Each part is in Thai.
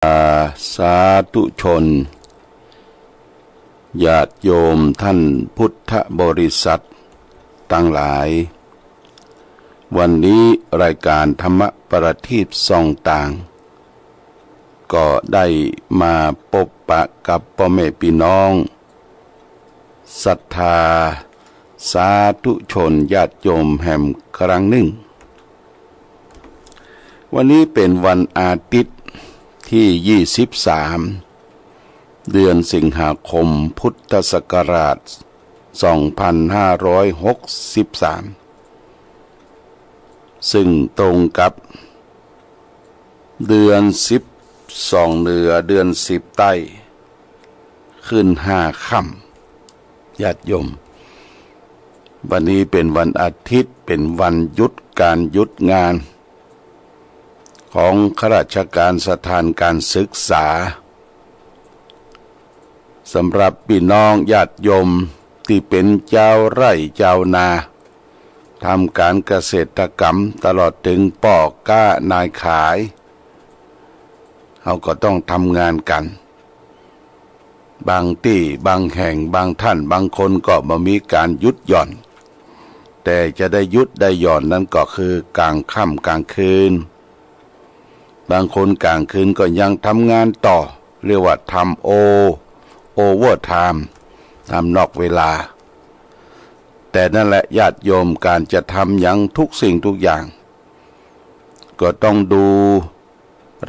สาธุชนญาติโยมท่านพุทธบริษัทตั้งหลายวันนี้รายการธรรมประทีปส่องต่างก็ได้มาพบปะกับพ่อแม่พี่น้องศรัทธาสาธุชนญาติโยมแห่งครั้งหนึ่งวันนี้เป็นวันอาทิตย์ที่23เดือนสิงหาคมพุทธศักราช2563ซึ่งตรงกับเดือน12เหนือเดือน10ใต้ขึ้น5ค่ำญาติโยมวันนี้เป็นวันอาทิตย์เป็นวันหยุดการหยุดงานของข้าราชการสถานการศึกษาสำหรับพี่น้องญาติโยมที่เป็นเจ้าไร่เจ้านาทำการเกษตรกรรมตลอดถึงป่อก้านายขายเขาก็ต้องทำงานกันบางที่บางแห่งบางท่านบางคนก็มามีการหยุดหย่อนแต่จะได้หยุดได้หย่อนนั้นก็คือกลางค่ำกลางคืนบางคนกลางคืนก็ยังทำงานต่อเรียกว่าทำโอเวอร์ไทม์ทำนอกเวลาแต่นั่นแหละญาติโยมการจะทำอย่างทุกสิ่งทุกอย่างก็ต้องดู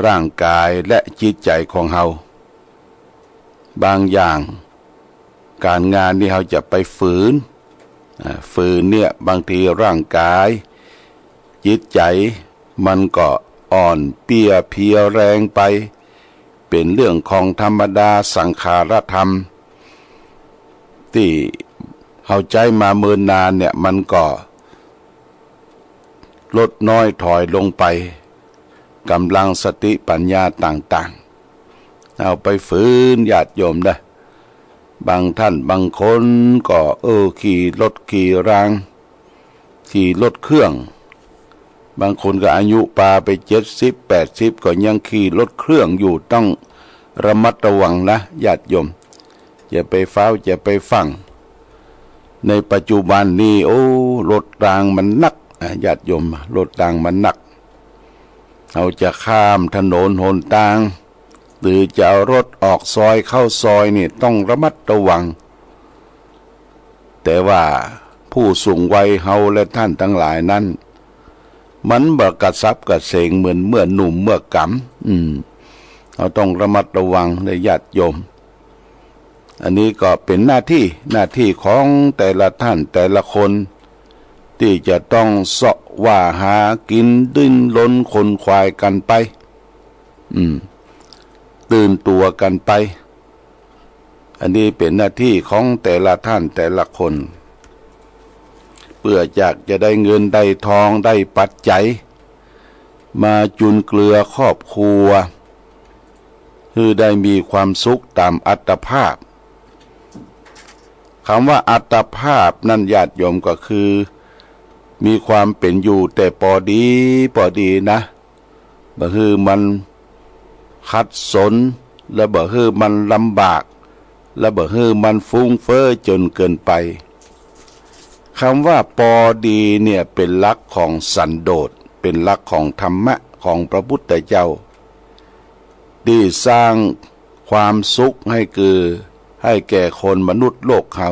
ร่างกายและจิตใจของเราบางอย่างการงานที่เราจะไปฝืนเนี่ยบางทีร่างกายจิตใจมันก็อ่อนเปียเพลียแรงไปเป็นเรื่องของธรรมดาสังขารธรรมที่เข้าใจมาเมินนานเนี่ยมันก็ลดน้อยถอยลงไปกำลังสติปัญญาต่างๆเอาไปฝืนญาติโยมนะบางท่านบางคนก็ขี่รถขี่รางขี่รถเครื่องบางคนก็อายุปาไป70-80ก็ยังขี่รถเครื่องอยู่ต้องระมัดระวังนะญาติโยมอย่าไปฟ้าวอย่าไปฟังในปัจจุบันนี้รถรางมันหนักญาติโยมรถรางมันหนักเราจะข้ามถนนหนทางหรือจะเอารถออกซอยเข้าซอยนี่ต้องระมัดระวังแต่ว่าผู้สูงวัยเฮาและท่านทั้งหลายนั้นมันบ่กระซับกระเสงเหมือนเมื่อหนุ่มเมื่อกำเราต้องระมัดระวังในญาติโยมอันนี้ก็เป็นหน้าที่ของแต่ละท่านแต่ละคนที่จะต้องเสาะว่าหากินดิ้นรนขนขวายกันไปตื่นตัวกันไปอันนี้เป็นหน้าที่ของแต่ละท่านแต่ละคนเพื่ออยากจะได้เงินได้ทองได้ปัจจัยมาจุนเกลือครอบครัวคือได้มีความสุขตามอัตภาพคำว่าอัตภาพนั่นญาติโยมก็คือมีความเป็นอยู่แต่พอดีนะบ่คือมันขัดสนและบ่คือมันลำบากและบ่คือมันฟุ้งเฟ้อจนเกินไปคำว่าพอดีเนี่ยเป็นหลักของสันโดษเป็นหลักของธรรมะของพระพุทธเจ้าที่สร้างความสุขให้แก่คนมนุษย์โลกเขา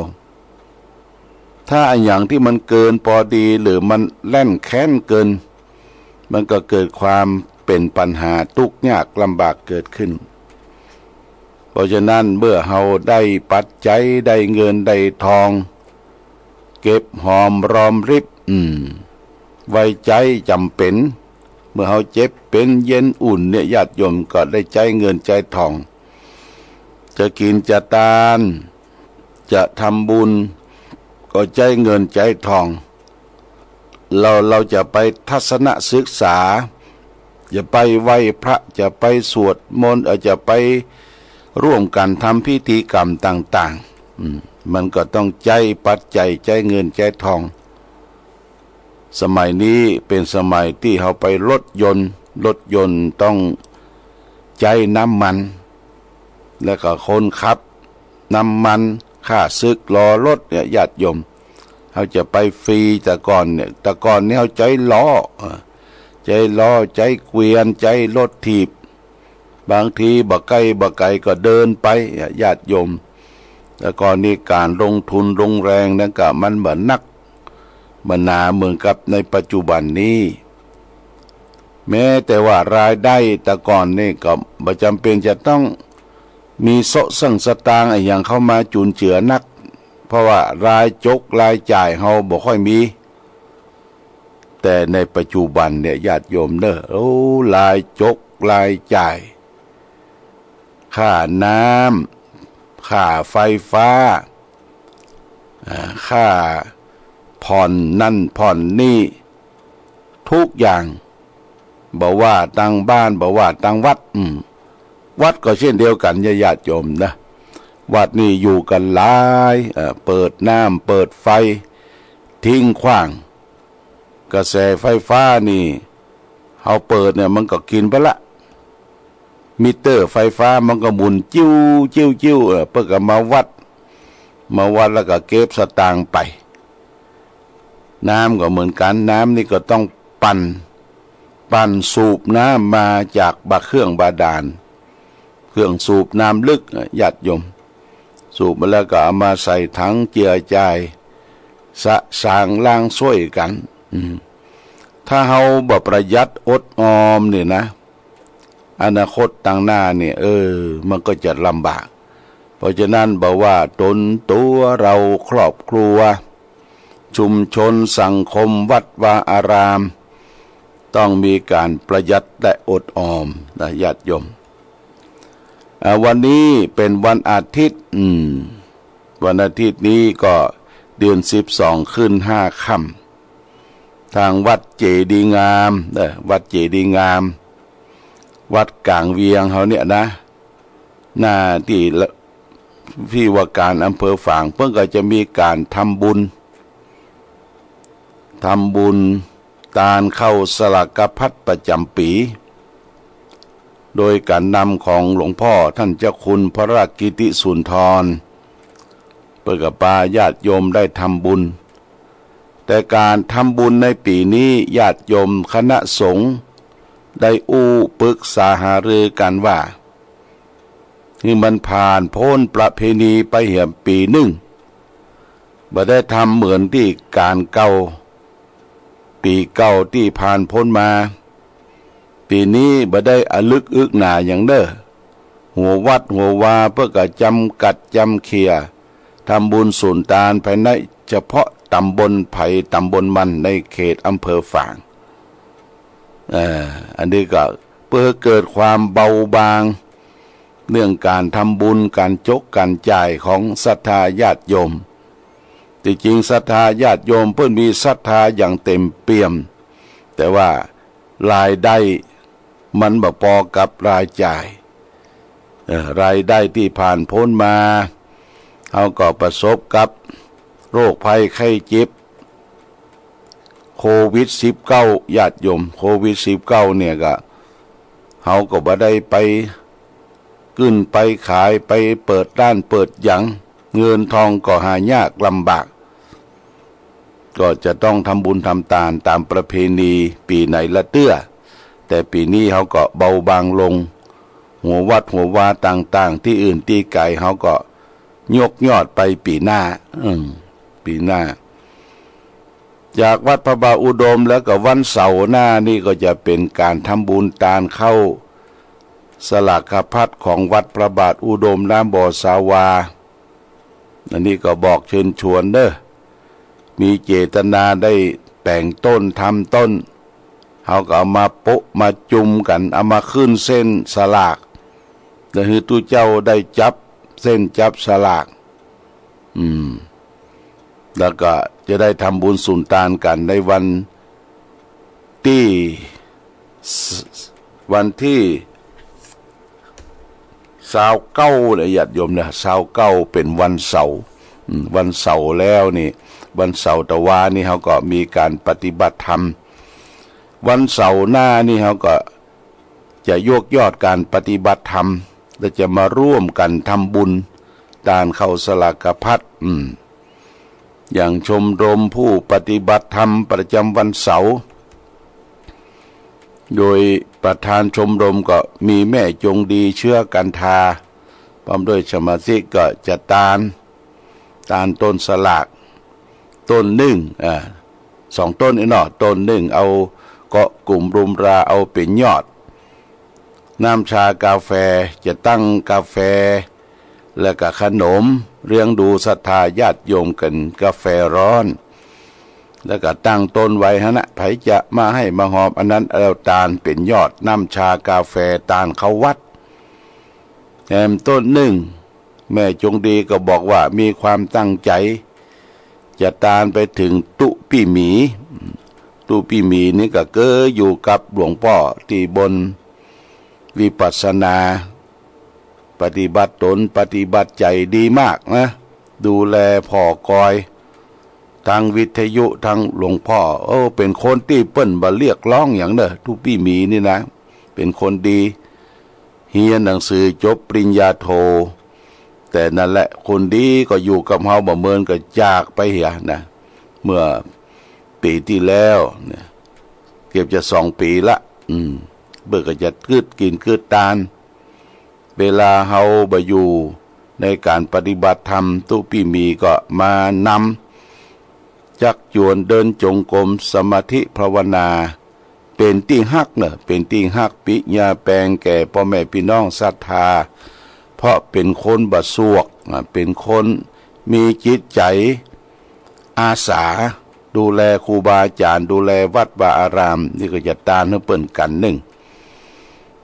ถ้าอย่างที่มันเกินพอดีหรือมันแล่นแค้นเกินมันก็เกิดความเป็นปัญหาทุกข์ยากลำบากเกิดขึ้นเพราะฉะนั้นเมื่อเราได้ปัจจัยได้เงินได้ทองเก็บหอมรอมริบไว้ใจจำเป็นเมื่อเราเจ็บเป็นเย็นอุ่นเนี่ยญาติโยมก็ได้ใจเงินใจทองจะกินจะทานจะทำบุญก็ใจเงินใจทองเราจะไปทัศนศึกษาจะไปไหว้พระจะไปสวดมนต์จะไปร่วมกันทำพิธีกรรมต่างๆมันก็ต้องใจปัจจัยใจเงินใจทองสมัยนี้เป็นสมัยที่เขาไปรถยนต์ต้อง ใจน้ำมันแล้วก็คนขับน้ำมันค่าซึกล้อรถเนี่ยญาติโยมเขาจะไปฟรีแต่ก่อนเนี่ยเขาใจล้อใจเกวียนใจรถถีบบางทีบ่ไกลก็เดินไปญาติโยมแต่ก่อนนี้การลงทุนลงแรงนั่นก็มันเหมือนนักมันหนาเหมือนกับในปัจจุบันนี้แม้แต่ว่ารายได้แต่ก่อนนี่ก็บ่จำเป็นจะต้องมีโซะสั่งสตางค์อย่างเข้ามาจุนเจือนักเพราะว่ารายจ่ายเฮาบ่ค่อยมีแต่ในปัจจุบันเนี่ยญาติโยมเด้อรายจ่ายค่าน้ำค่าไฟฟ้าค่าผ่อนนั่นผ่อนนี่ทุกอย่างบอกว่าตังบ้านบอกว่าตังวัดก็เช่นเดียวกันญาติโยมนะวัดนี่อยู่กันหลายเปิดน้ำเปิดไฟทิ้งขว้างกระแสไฟฟ้านี่เขาเปิดเนี่ยมันก็กินไปละมิเตอร์ไฟฟ้ามันก็หมุนจิ้วเพื่อก็มาวัดแล้วก็เก็บสตางค์ไปน้ำก็เหมือนกันน้ำนี่ก็ต้องปั่นสูบน้ำมาจากเครื่องบาดาลเครื่องสูบน้ำลึกญาติโยมสูบมาแล้วก็เอามาใส่ถังเจือจ่ายสร้างล้างช่วยกันถ้าเฮาบ่ประหยัดอดออมเนี่ยนะอนาคตต่างหน้าเนี่ยมันก็จะลำบากเพราะฉะนั้นบอกว่าตนตัวเราครอบครัวชุมชนสังคมวัดวาอารามต้องมีการประหยัดและอดออมนะญาติโยมวันนี้เป็นวันอาทิตย์วันอาทิตย์นี้ก็เดือน12ขึ้น5ค่ำทางวัดเจดีย์งามวัดเจดีย์งามวัดกลางเวียงเขาเนี่ยนะหน้าที่ว่าการอำเภอฝางเพิ่งก็จะมีการทำบุญตาลเข้าสลักพัดประจำปีโดยการนำของหลวงพ่อท่านเจ้าคุณพระราชกิติสุนทรเพื่อกับปาญาติโยมได้ทำบุญแต่การทำบุญในปีนี้ญาติโยมคณะสงฆ์ได้ปรึกษาหารือกันว่าที่มันผ่านพ้นประเพณีไปเหี่ยปีหนึ่งบ่ได้ทำเหมือนที่การปีเก่าที่ผ่านพ้นมาปีนี้บ่ได้อลึกอึกหนาอย่างเด้อหัววัดหัววาเพื่อจำกัดจำเขียทำบุญสุนทานภายในเฉพาะตำบลไผ่ตำบลมันในเขตอำเภอฝางอันนี้ก็เพื่อเกิดความเบาบางเรื่องการทำบุญการการจ่ายของศรัทธาญาติโยมที่จริงศรัทธาญาติโยมเพิ่นมีศรัทธาอย่างเต็มเปี่ยมแต่ว่ารายได้มันบ่พอกับรายจ่ายรายได้ที่ผ่านพ้นมาเขาก็ประสบกับโรคภัยไข้เจ็บโควิด-19ญาติโยมโควิด-19เนี่ยก็เขาก็บ่ได้ไปขึ้นไปขายไปเปิดร้านเปิดหยังเงินทองก็หายากลำบากก็จะต้องทำบุญทำทานตามประเพณีปีไหนละเตื้อแต่ปีนี้เขาก็เบาบางลงหัววัดหัววาต่างๆที่อื่นที่ไกลเขาก็ยกยอดไปปีหน้าปีหน้าจากวัดพระบาทอุดมแล้วก็วันเสาร์หน้านี่ก็จะเป็นการทำบุญตาลเข้าสลากพัดของวัดพระบาทอุดมน้ำบ่อสาวาอันนี้ก็บอกเชิญชวนเด้อมีเจตนาได้แต่งต้นทำต้นเขาก็เอามาโปะมาจุ่มกันเอามาขึ้นเส้นสลากแต่คือตู้เจ้าได้จับเส้นจับสลากแล้วก็จะได้ทำบุญสุนทานกันในวันที่29เลยญาติโยมนะ29เป็นวันเสาร์วันเสาร์แล้วนี่วันเสาร์ตะวานี่เขาก็มีการปฏิบัติธรรมวันเสาร์หน้านี่เขาก็ จะยกยอดการปฏิบัติธรรมและจะมาร่วมกันทำบุญตานเข้าสลากพัดอย่างชมรมผู้ปฏิบัติธรรมประจำวันเสาร์โดยประธานชมรมก็มีแม่จงดีเชื้อกันทาพร้อมด้วยสมาชิกก็จะตาลต้นสลากต้นหนึ่ง2 ต้นนี่เนาะต้นหนึ่งเอาเกาะกลุ่มรุมราเอาเป็นยอดน้ำชากาแฟจะตั้งกาแฟและก็ขนมเลี้ยงดูศรัทธาญาติโยมกันกาแฟร้อนแล้วก็ตั้งต้นไว้ฮะนะไผจะมาให้มาหอมอันนั้นเอาตาลเป็นยอดน้ำชากาแฟตาลเขาวัดแถมต้นหนึ่งแม่จงดีก็บอกว่ามีความตั้งใจจะตาลไปถึงตุปี่หมีนี่ก็เก้ออยู่กับหลวงพ่อที่บนวิปัสสนาปฏิบัติตนปฏิบัติใจดีมากนะดูแลพ่อกอยทางวิทยุทางหลวงพ่อเป็นคนที่เปิ้นบ่เรียกร้องอย่างเด้อทุปี่หมีนี่นะเป็นคนดีเรียนหนังสือจบปริญญาโทแต่นั่นแหละคนดีก็อยู่กับเฮาบ่เมินก็จากไปเหียนะเมื่อปีที่แล้วเนี่ยเกือบจะ2 ปีละเบิกก็จะคืดกินคืดตาลเวลาเฮาบ่อยู่ในการปฏิบัติธรรมตุปี่หมีก็มานำจักจวนเดินจงกรมสมาธิภาวนาเป็นที่ฮักเป็นที่ฮักปิญาแปลงแก่พ่อแม่พี่น้องศรัทธาเพราะเป็นคนบ่สวกเป็นคนมีจิตใจอาสาดูแลครูบาอาจารย์ดูแลวัดวาอารามนี่ก็จะตานให้เปิ้นกันหนึ่ง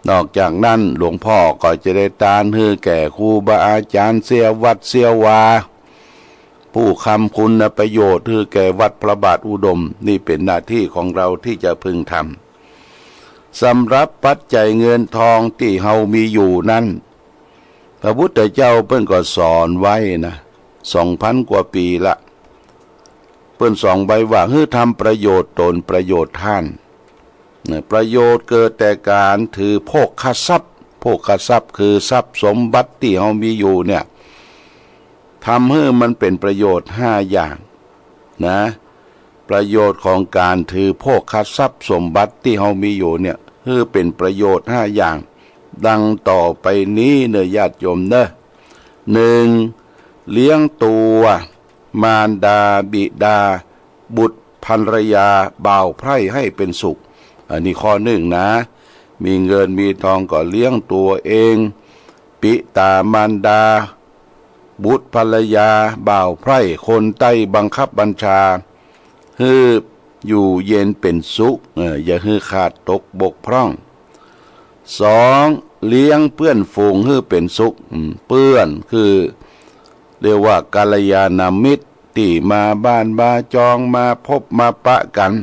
นอกจากนั้นหลวงพ่อก็จะได้ตานให้แก่ครูบาอาจารย์เสียวัดเสียวาผู้คำคุณประโยชน์ให้แก่วัดพระบาทอุดมนี่เป็นหน้าที่ของเราที่จะพึงทำสำหรับปัจจัยเงินทองที่เฮามีอยู่นั้นพระพุทธเจ้าเพิ่นก็สอนไว้นะ 2,000 กว่าปีละเพิ่นสอนไว้ว่าให้ทำประโยชน์ตนประโยชน์ท่านประโยชน์เกิดแต่การถือโภคทรัพย์คือทรัพย์สมบัติที่เฮามีอยู่เนี่ยทำให้มันเป็นประโยชน์5 อย่างนะประโยชน์ของการถือโภคทรัพย์สมบัติที่เฮามีอยู่เนี่ยให้เป็นประโยชน์5 อย่างดังต่อไปนี้เนื้อญาติโยมเนอะ1เลี้ยงตัวมารดาบิดาบุตรภรรยาบ่าวไพร่ให้เป็นสุขอันนี้ข้อ1นะมีเงินมีทองก็เลี้ยงตัวเองปิตามารดาบุตรภรรยาบ่าวไพร่คนใต้บังคับบัญชาให้อยู่เย็นเป็นสุขอย่าให้ขาดตกบกพร่อง2เลี้ยงเพื่อนฝูงให้เป็นสุขเพื่อนคือเรียกว่ากัลยาณมิตรที่มาบ้านมาจองมาพบมาปะกัน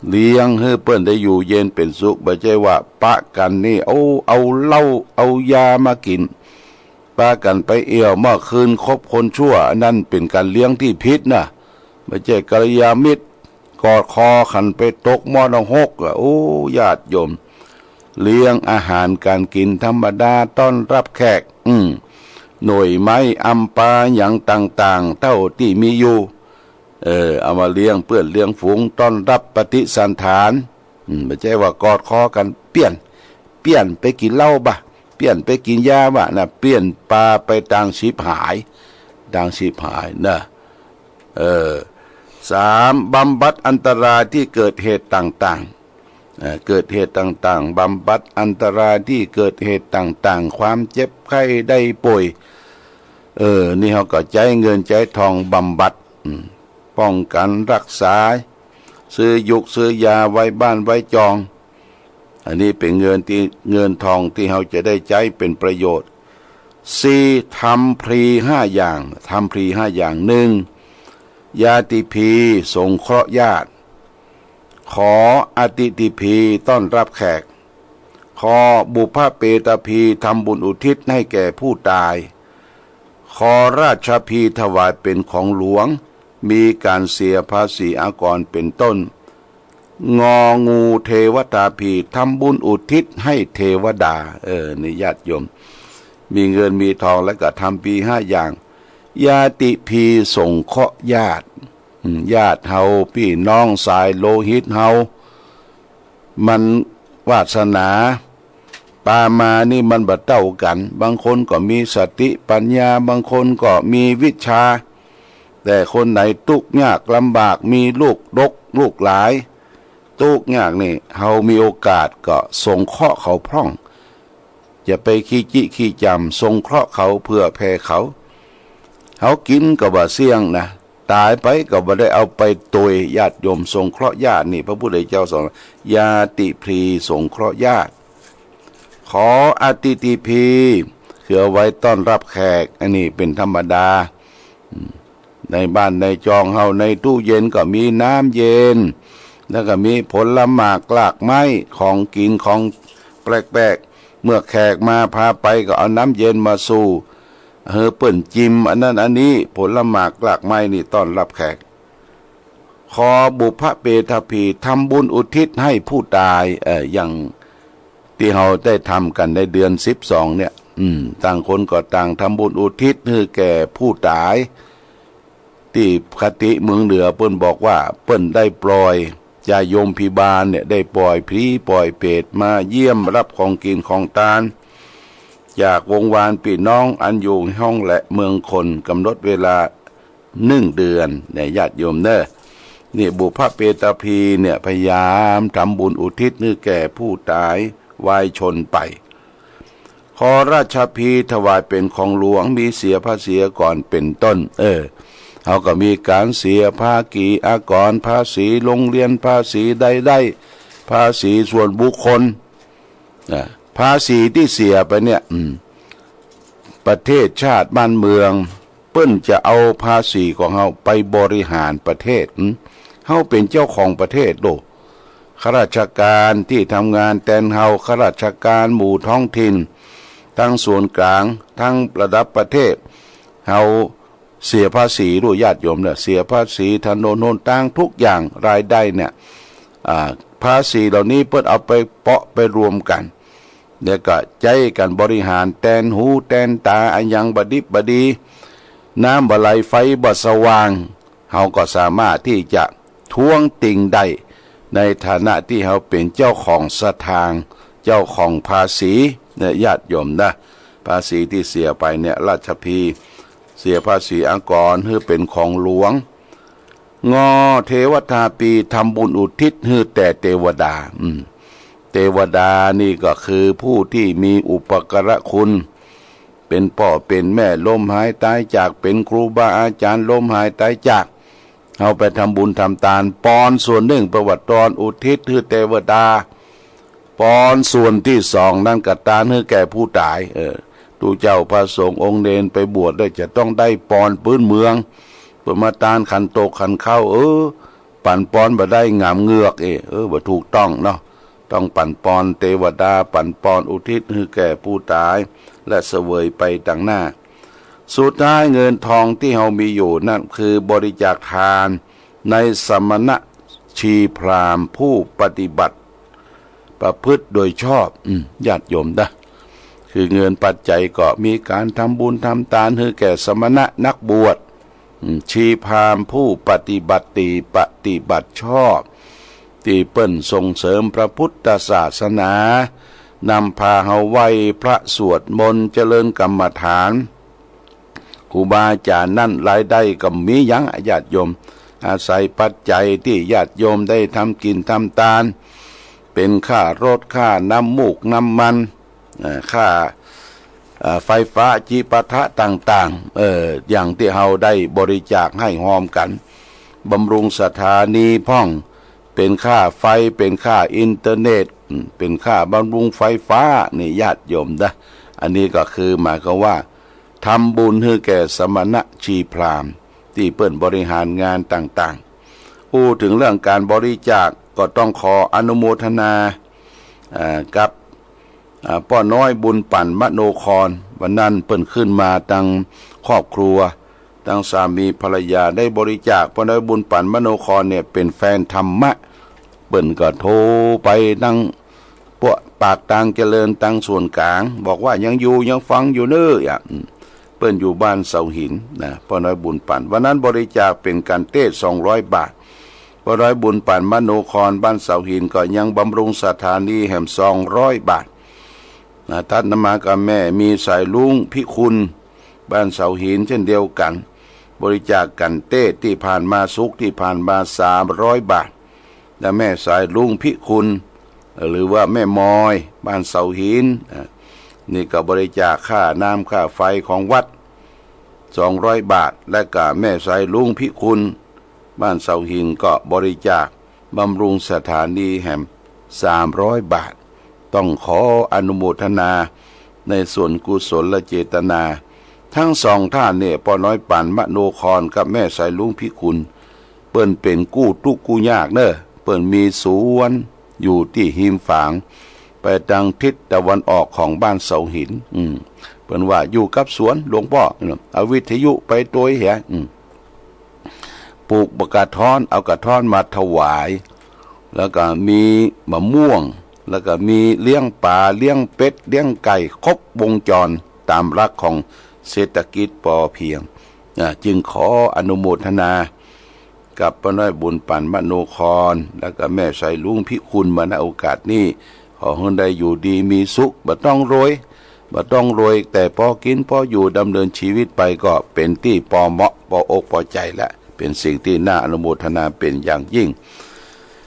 เลี้ยงให้เพื่อนได้อยู่เย็นเป็นสุขไม่ใช่ว่าปะกันนี่เอาเหล้าเอายามากินปะกันไปเอี่ยวเมื่อคืนคบคนชั่วนั่นเป็นการเลี้ยงที่ผิดนะไม่ใช่กัลยาณมิตรกอดคอขันไปตกมอดหกญาติโยมเลี้ยงอาหารการกินธรรมดาต้อนรับแขกหน่วยไม้อัมปาอย่างต่างๆเท่าที่มีอยู่เอามาเลี้ยงเพื่อนเลี้ยงฝูงต้อนรับปฏิสันถานไม่ใช่ว่ากอดคอกันเปลี่ยนไปกินเหล้าบ่ะเปลี่ยนไปกินยาบ่ะนะเปลี่ยนปลาไปต่างชีพหายนะ3บำบัดอันตรายที่เกิดเหตุต่างๆบำบัดอันตรายที่เกิดเหตุต่างๆความเจ็บไข้ได้ป่วยนี่เขาก็ใจเงินใจทองบำบัดป้องกันรักษาซื้อยาไว้บ้านไว้จองอันนี้เป็นเงินทองที่เขาจะได้ใช้เป็นประโยชน์4ทำพรี5 อย่าง1ญาติพีสงเคราะห์ญาติขออติติพีต้อนรับแขกขอบุพเพตพีทำบุญอุทิศให้แก่ผู้ตายขอราชพีถวายเป็นของหลวงมีการเสียภาษีอากรเป็นต้น งองูเทวตาพีทำบุญอุทิศให้เทวดานี่ญาติโยมมีเงินมีทองแล้วก็ทำปี5อย่างญาติพีส่งเคราะห์ญาติญาติเฮาพี่น้องสายโลหิตเฮามันวาสนาปามานี่มันบ่เท่ากันบางคนก็มีสติปัญญาบางคนก็มีวิชาแต่คนไหนทุกข์ยากลำบากมีลูกดกลูกหลายทุกข์ยากนี่เฮามีโอกาสก็ส่งเคราะห์เขาพร่องอย่าไปขี้จิขี้จำส่งเคราะห์เขาเพื่อแผ่เขากินก็บ่เสี่ยงนะตายไปก็บ่ได้เอาไปตุยญาติโยมสงเคราะห์ญาตินี่พระพุทธเจ้าสอนญาติพรีสงเคราะห์ญาติขออาติติพีคือเอาไว้ต้อนรับแขกอันนี้เป็นธรรมดาในบ้านในจองเฮาในตู้เย็นก็มีน้ำเย็นแล้วก็มีผลหมากลากไม้ของกินของแปลกๆเมื่อแขกมาพาไปก็เอาน้ำเย็นมาสู่เปิ้นจิ้มอันนั้นอันนี้ผลหมากลากไม้นี่ต้อนรับแขกขอบุพเพทพีทำบุญอุทิศให้ผู้ตายอย่างที่เราได้ทำกันในเดือน12เนี่ยต่างคนก็ต่างทำบุญอุทิศให้แก่ผู้ตายที่คติเมืองเหนือเปิ้นบอกว่าเปิ้นได้ปล่อยญาโยมพิบาลเนี่ยได้ปล่อยผีปล่อยเปรตมาเยี่ยมรับของกินของทานจากวงวานพี่น้องอันอยู่ห้องและเมืองคนกำหนดเวลา1 เดือนเนี่ยญาติโยมเด้อนี่บุพเพตพีเนี่ยพยายามทำบุญอุทิศให้แก่ผู้ตายวายชนไปขอราชพีถวายเป็นของหลวงมีเสียภาษีก่อนเป็นต้นเขาก็มีการเสียภาษีอากรภาษีโรงเรียนภาษีใดๆภาษีส่วนบุคคลภาษีที่เสียไปเนี่ยประเทศชาติบ้านเมืองเปิ้นจะเอาภาษีของเขาไปบริหารประเทศเขาเป็นเจ้าของประเทศโดข้าราชการที่ทำงานแทนเฮาข้าราชการหมู่ท้องถิ่นทั้งส่วนกลางทั้งระดับประเทศเฮาเสียภาษีด้วยญาติโยมเนี่ยเสียภาษีถนนหนทางทุกอย่างรายได้เนี่ยภาษีเหล่านี้เพิ่นเอาไปเปาะไปรวมกันแล้วก็ใจกันบริหารแทนหูแทนตาอันยังบดิบดีน้ำบ่ไหลไฟบ่สว่างเฮาก็สามารถที่จะทวงติ่งได้ในฐานะที่เขาเป็นเจ้าของสถานเจ้าของภาษีเนี่ยญาติโยมนะภาษีที่เสียไปเนี่ยราชพีเสียภาษีอากรให้เป็นของหลวงงอเทวทาปีทำบุญอุทิศให้แต่เทวดาเทวดานี่ก็คือผู้ที่มีอุปการะคุณเป็นพ่อเป็นแม่ล้มหายตายจากเป็นครูบาอาจารย์ล้มหายตายจากเอาไปทำบุญทำทานปอนส่วนหนึ่งประวัติตอนอุทิศให้เทวดาปอนส่วนที่2นั่นกัตานให้แก่ผู้ตายตูเจ้าพระสงฆ์องค์เนนไปบวชได้จะต้องได้ปอนพื้นเมืองเพื่อมาตานขันโตขันเข้าปั่นปอนบ่ได้งามเงือกบ่ถูกต้องเนาะต้องปั่นปอนเทวดาปั่นปอนอุทิศให้แก่ผู้ตายและเสวยไปต่างหน้าสุดท้ายเงินทองที่เรามีอยู่นั่นคือบริจาคทานในสมณะชีพราหมณ์ผู้ปฏิบัติประพฤติโดยชอบญาติโยมนะคือเงินปัจจัยก็มีการทำบุญทำทานให้แก่สมณะนักบวชชีพราหมณ์ผู้ปฏิบัติชอบที่เปิ้นส่งเสริมพระพุทธศาสนานำพาเฮาไหว้พระสวดมนต์เจริญกรรมฐานครูบาอาจารย์นั่นรายได้ก็มียังญาติโยมอาศัยปัจจัยที่ญาติโยมได้ทำกินทำทานเป็นค่ารถค่าน้ำมูกน้ำมันค่าไฟฟ้าจีปะทะต่างๆอย่างที่เราได้บริจาคให้หอมกันบำรุงสถานีพ่องเป็นค่าไฟเป็นค่าอินเทอร์เน็ตเป็นค่าบำรุงไฟฟ้านี่ญาติโยมนะอันนี้ก็คือหมายความว่าทำบุญให้แก่สมณะชีพราหมณ์ที่เปิ้นบริหารงานต่างๆพูดถึงเรื่องการบริจาคก็ต้องขออนุโมทนากับป้อน้อยบุญปั่นมโนครวันนั้นเปิ้นขึ้นมาตั้งครอบครัวตั้งสามีภรรยาได้บริจาคป้อน้อยบุญปั่นมโนครเนี่ยเป็นแฟนธรรมะ เปิ้นก็โทรไปนั่งพวกปากตังเจริญตังส่วนกลางบอกว่ายังอยู่ยังฟังอยู่เน้อเปิ้นอยู่บ้านเสาหินนะพ่อน้อยบุญปั่นวันนั้นบริจาคเป็นการเทศ200 บาทพ่อน้อยบุญปั่นมโนครบ้านเสาหินก็ยังบำรุงสถานีแห่ง200 บาทนะท่านนมากับแม่มีสายลุงพิคุณบ้านเสาหินเช่นเดียวกันบริจาคกันเต้ที่ผ่านมาสุกที่ผ่านมา300 บาทและแม่สายลุงพิคุณหรือว่าแม่มอยบ้านเสาหินนี่ก็บริจาคค่าน้ำค่าไฟของวัด200 บาทและก็แม่สายลุงพิคุณบ้านเสาหินก็บริจาคบำรุงสถานีแห่ง300 บาทต้องขออนุโมทนาในส่วนกุศลเจตนาทั้งสองท่านเนี่ยพ่อน้อยปั่นมโนครกับแม่สายลุงพิคุณเปิ้นเป็นกู้ทุกกู้ยากเนอะเปิ้นมีสวนอยู่ที่หิมฝางไปทางทิศตะวันออกของบ้านเสาหินเปิ้นว่าอยู่กับสวนหลวงพ่อเอาวิทยุไปตัวเหี้ยปลูกกระท้อนเอากระท้อนมาถวายแล้วก็มีมะม่วงแล้วก็มีเลี้ยงปลาเลี้ยงเป็ดเลี้ยงไก่ครบวงจรตามหลักของเศรษฐกิจพอเพียงจึงขออนุโมทนากับพ่อน้อยบุญปั่นมโนครแล้วก็แม่สายลุงพิคุณมาณโอกาสนี้ขอให้ได้อยู่ดีมีสุขบ่ต้องรวยแต่พอกินพออยู่ดำเนินชีวิตไปก็เป็นที่พอเหมาะพออกพอใจและเป็นสิ่งที่น่าอนุโมทนาเป็นอย่างยิ่ง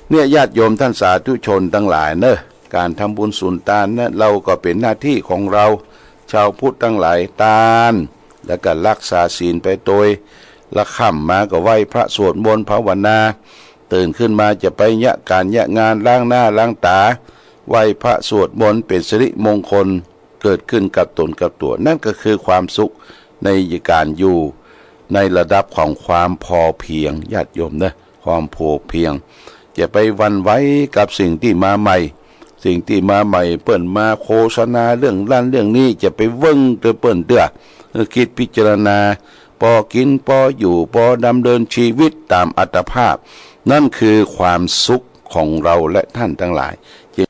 เนี่ยญาติโยมท่านสาธุชนทั้งหลายเนอะการทำบุญสุนทานเนี่ยเราก็เป็นหน้าที่ของเราชาวพุทธทั้งหลายทานแล้วก็รักษาศีลไปโดยละค่ำมาก็ไหว้พระสวดมนต์ภาวนาตื่นขึ้นมาจะไปยะการยะงานล้างหน้าล้างตาไหว้พระสวดมนต์เป็นสิริมงคลเกิดขึ้นกับตนกับตัวนั่นก็คือความสุขในการอยู่ในระดับของความพอเพียงญาติโยมนะความพอเพียงอย่าไปหวั่นไหวกับสิ่งที่มาใหม่เปิ้นมาโฆษณาเรื่องนั้นเรื่องนี้จะไปเวิ่งเปิ้นเด้อคิดพิจารณาพอกินพออยู่พอดำเนินชีวิตตามอัตภาพนั่นคือความสุขของเราและท่านทั้งหลายจึง